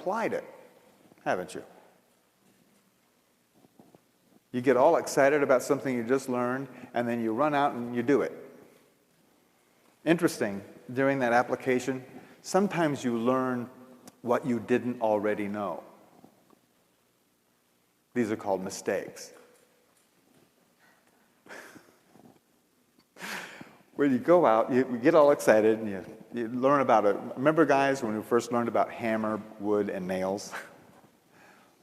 applied it, haven't you? You get all excited about something you just learned, and then you run out and you do it. Interesting, during that application, sometimes you learn what you didn't already know. These are called mistakes. When you go out, you get all excited, and you learn about it. Remember, guys, when we first learned about hammer, wood, and nails?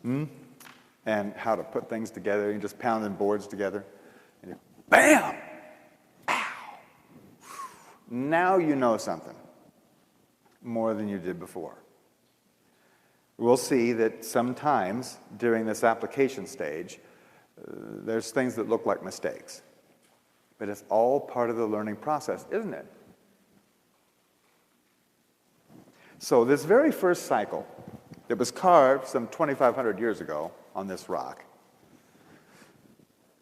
And how to put things together. You just pounding boards together. And you, bam! Ow! Now you know something more than you did before. We'll see that sometimes during this application stage, there's things that look like mistakes. But it's all part of the learning process, isn't it? So this very first cycle that was carved some 2,500 years ago on this rock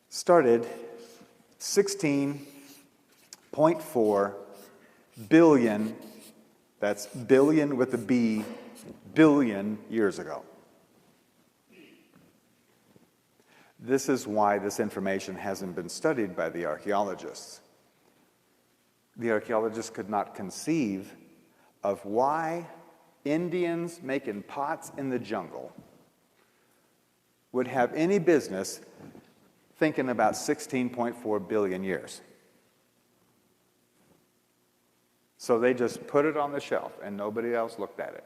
started 16.4 billion, that's billion with a B, billion years ago. This is why this information hasn't been studied by the archaeologists. The archaeologists could not conceive of why Indians making pots in the jungle would have any business thinking about 16.4 billion years. So they just put it on the shelf, and nobody else looked at it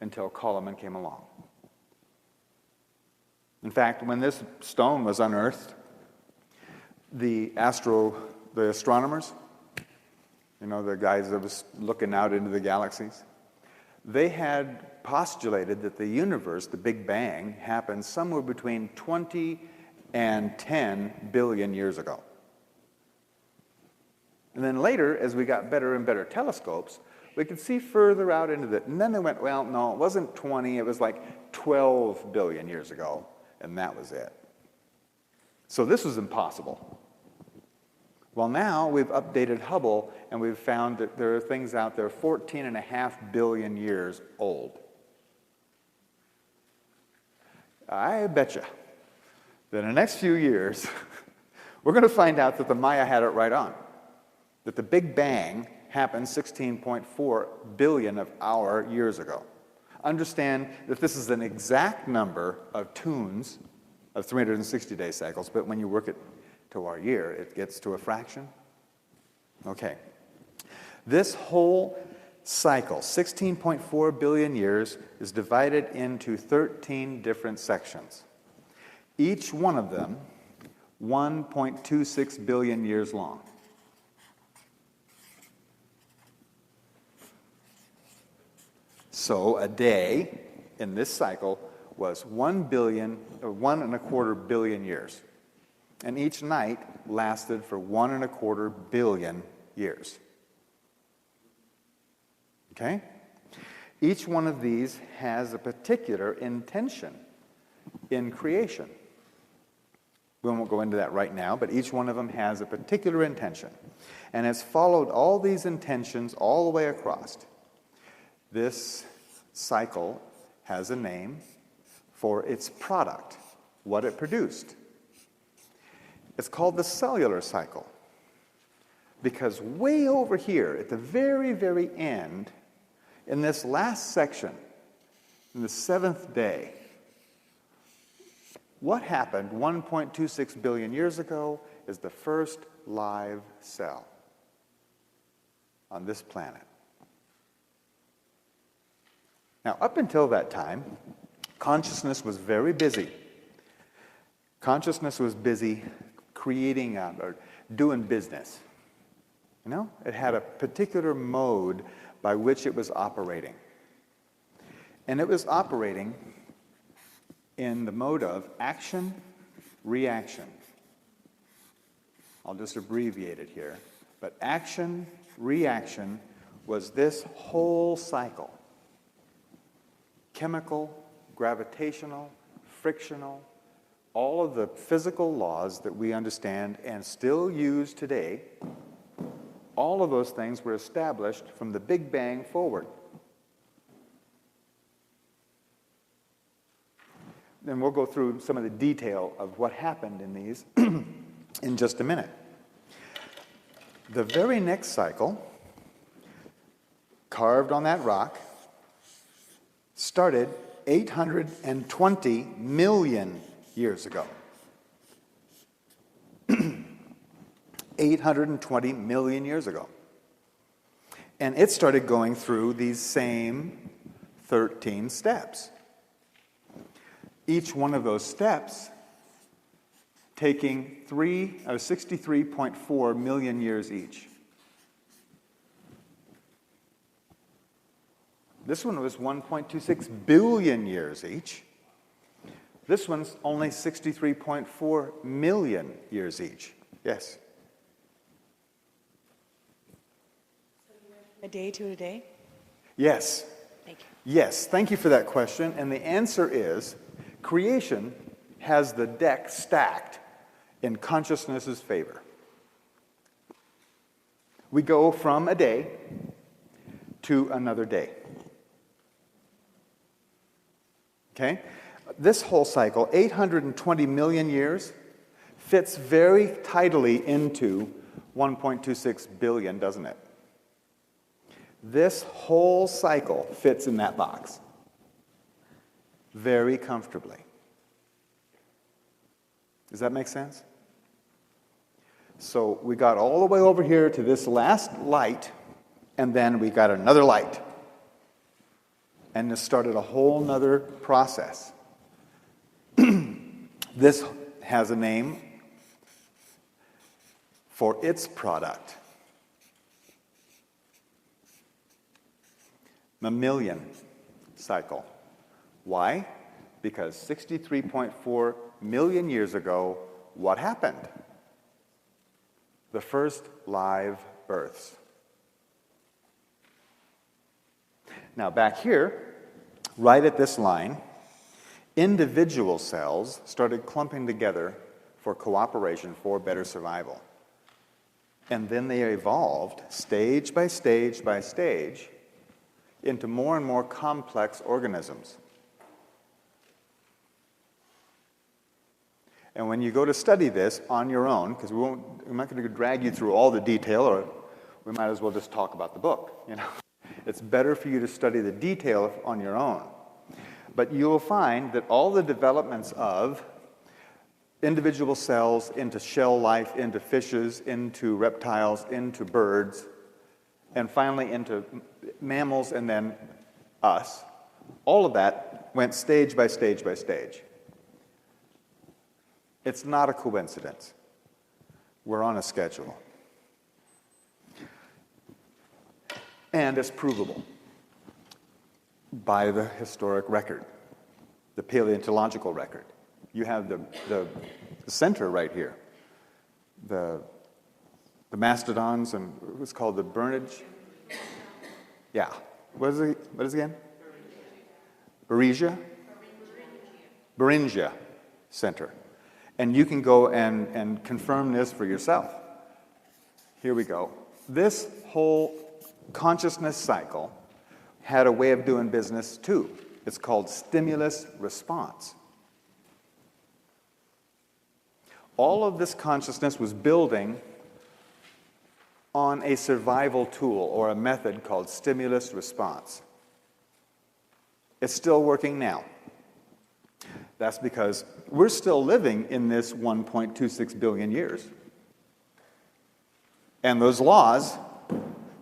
until Coleman came along. In fact, when this stone was unearthed, the astronomers, you know, the guys that was looking out into the galaxies, they had postulated that the universe, the Big Bang, happened somewhere between 20 and 10 billion years ago. And then later, as we got better and better telescopes, we could see further out into it. And then they went, well, no, it wasn't 20, it was like 12 billion years ago, and that was it. So this was impossible. Well, now we've updated Hubble, and we've found that there are things out there 14.5 billion years old. I bet you that in the next few years, we're going to find out that the Maya had it right on, that the Big Bang happened 16.4 billion of our years ago. Understand that this is an exact number of tunes of 360-day cycles, but when you work it to our year, it gets to a fraction. Okay. This whole cycle, 16.4 billion years, is divided into 13 different sections. Each one of them 1.26 billion years long. So a day in this cycle was 1.25 billion years. And each night lasted for 1.25 billion years. Okay? Each one of these has a particular intention in creation. We won't go into that right now, but each one of them has a particular intention. And it's followed all these intentions all the way across. This cycle has a name for its product, what it produced. It's called the cellular cycle, because way over here at the very, very end, in this last section, in the seventh day, what happened 1.26 billion years ago is the first live cell on this planet. Now, up until that time, consciousness was very busy. Consciousness was busy creating or doing business. You know, it had a particular mode by which it was operating. And it was operating in the mode of action, reaction. I'll just abbreviate it here. But action, reaction was this whole cycle. Chemical, gravitational, frictional, all of the physical laws that we understand and still use today, all of those things were established from the Big Bang forward. And we'll go through some of the detail of what happened in these in just a minute. The very next cycle, carved on that rock, started 820 million years ago. 820 million years ago. And it started going through these same 13 steps. Each one of those steps taking 63.4 million years each. This one was 1.26 billion years each. This one's only 63.4 million years each. Yes? So you went from a day to a day? Yes. Thank you. Yes, thank you for that question. And the answer is, creation has the deck stacked in consciousness's favor. We go from a day to another day. Okay? This whole cycle, 820 million years, fits very tidily into 1.26 billion, doesn't it? This whole cycle fits in that box very comfortably. Does that make sense? So we got all the way over here to this last light, and then we got another light. And this started a whole nother process. This has a name for its product. Mammalian cycle. Why? Because 63.4 million years ago, what happened? The first live births. Now back here, right at this line, individual cells started clumping together for cooperation for better survival. And then they evolved stage by stage by stage into more and more complex organisms. And when you go to study this on your own, because we're not going to drag you through all the detail, or we might as well just talk about the book, you know. It's better for you to study the detail on your own. But you will find that all the developments of individual cells into shell life, into fishes, into reptiles, into birds, and finally into mammals and then us, all of that went stage by stage by stage. It's not a coincidence. We're on a schedule. And it's provable by the historic record, the paleontological record. You have the center right here. The mastodons and what's called the Bernage. Yeah. What is it again? Beringia Center. And you can go and confirm this for yourself. Here we go. This whole consciousness cycle had a way of doing business too. It's called stimulus response. All of this consciousness was building on a survival tool or a method called stimulus response. It's still working now. That's because we're still living in this 1.26 billion years. And those laws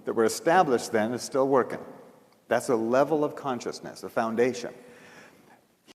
that were established then are still working. That's a level of consciousness, a foundation.